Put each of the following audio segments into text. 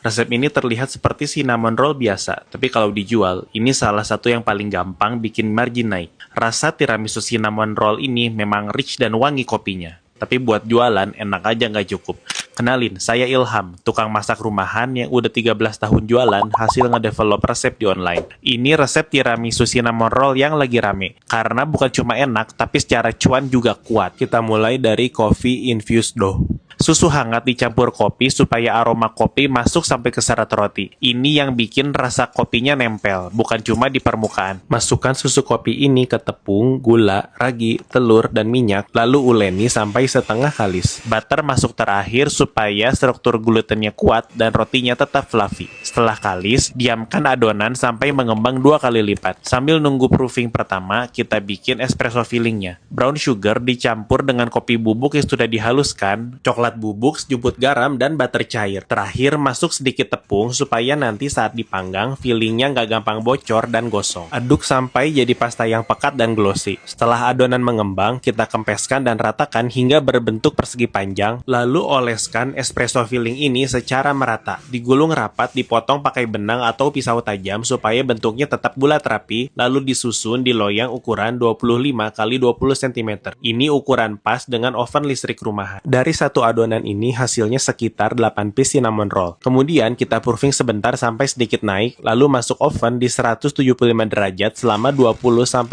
Resep ini terlihat seperti cinnamon roll biasa, tapi kalau dijual, ini salah satu yang paling gampang bikin margin naik. Rasa tiramisu cinnamon roll ini memang rich dan wangi kopinya. Tapi buat jualan, enak aja nggak cukup. Kenalin, saya Ilham, tukang masak rumahan yang udah 13 tahun jualan hasil ngedevelop resep di online. Ini resep tiramisu cinnamon roll yang lagi rame. Karena bukan cuma enak, tapi secara cuan juga kuat. Kita mulai dari coffee infused dough. Susu hangat dicampur kopi supaya aroma kopi masuk sampai ke serat roti. Ini yang bikin rasa kopinya nempel, bukan cuma di permukaan. Masukkan susu kopi ini ke tepung, gula, ragi, telur, dan minyak, lalu uleni sampai setengah kalis. Butter masuk terakhir supaya struktur glutennya kuat dan rotinya tetap fluffy. Setelah kalis, diamkan adonan sampai mengembang 2 kali lipat. Sambil nunggu proofing pertama, kita bikin espresso fillingnya. Brown sugar dicampur dengan kopi bubuk yang sudah dihaluskan, coklat bubuk, sejumput garam, dan butter cair. Terakhir, masuk sedikit tepung supaya nanti saat dipanggang, fillingnya nggak gampang bocor dan gosong. Aduk sampai jadi pasta yang pekat dan glossy. Setelah adonan mengembang, kita kempeskan dan ratakan hingga berbentuk persegi panjang, lalu oleskan espresso filling ini secara merata. Digulung rapat, dipotong pakai benang atau pisau tajam supaya bentuknya tetap bulat rapi, lalu disusun di loyang ukuran 25 x 20 cm. Ini ukuran pas dengan oven listrik rumahan. Dari satu adonan ini hasilnya sekitar 8 piece cinnamon roll. Kemudian kita proofing sebentar sampai sedikit naik, lalu masuk oven di 175 derajat selama 20-25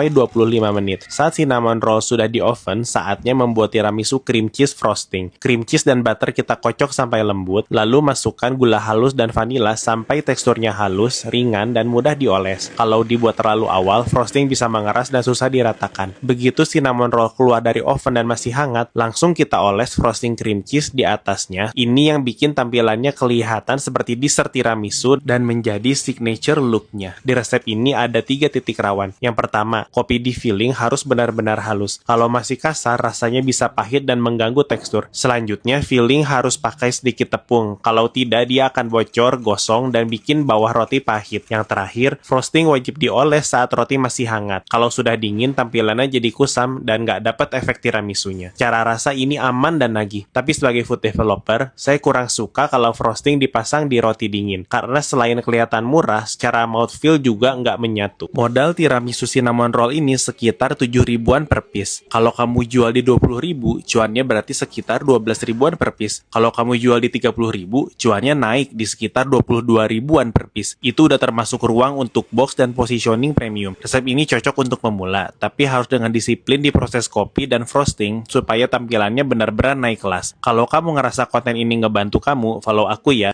menit. Saat cinnamon roll sudah di oven, saatnya membuat tiramisu cream cheese frosting. Cream cheese dan butter kita kocok sampai lembut, lalu masukkan gula halus dan vanila sampai teksturnya halus, ringan, dan mudah dioles. Kalau dibuat terlalu awal, frosting bisa mengeras dan susah diratakan. Begitu cinnamon roll keluar dari oven dan masih hangat, langsung kita oles frosting cream cheese di atasnya. Ini yang bikin tampilannya kelihatan seperti dessert tiramisu dan menjadi signature look-nya. Di resep ini ada 3 titik rawan. Yang pertama, kopi di filling harus benar-benar halus. Kalau masih kasar, rasanya bisa pahit dan mengganggu tekstur. Selanjutnya, filling harus pakai sedikit tepung. Kalau tidak, dia akan bocor, gosong, dan bikin bawah roti pahit. Yang terakhir, frosting wajib dioles saat roti masih hangat. Kalau sudah dingin, tampilannya jadi kusam dan nggak dapat efek tiramisunya. Cara rasa ini aman dan nagih. Tapi sebagai food developer, saya kurang suka kalau frosting dipasang di roti dingin. Karena selain kelihatan murah, secara mouthfeel juga nggak menyatu. Modal tiramisu cinnamon roll ini sekitar 7 ribuan per piece. Kalau kamu jual di 20 ribu, cuannya berarti sekitar 12 ribuan per piece. Kalau kamu jual di 30 ribu, cuannya naik di sekitar 22 ribuan per piece. Itu udah termasuk ruang untuk box dan positioning premium. Resep ini cocok untuk pemula, tapi harus dengan disiplin di proses kopi dan frosting supaya tampilannya benar-benar naik kelas. Kalau kamu ngerasa konten ini ngebantu kamu, follow aku ya.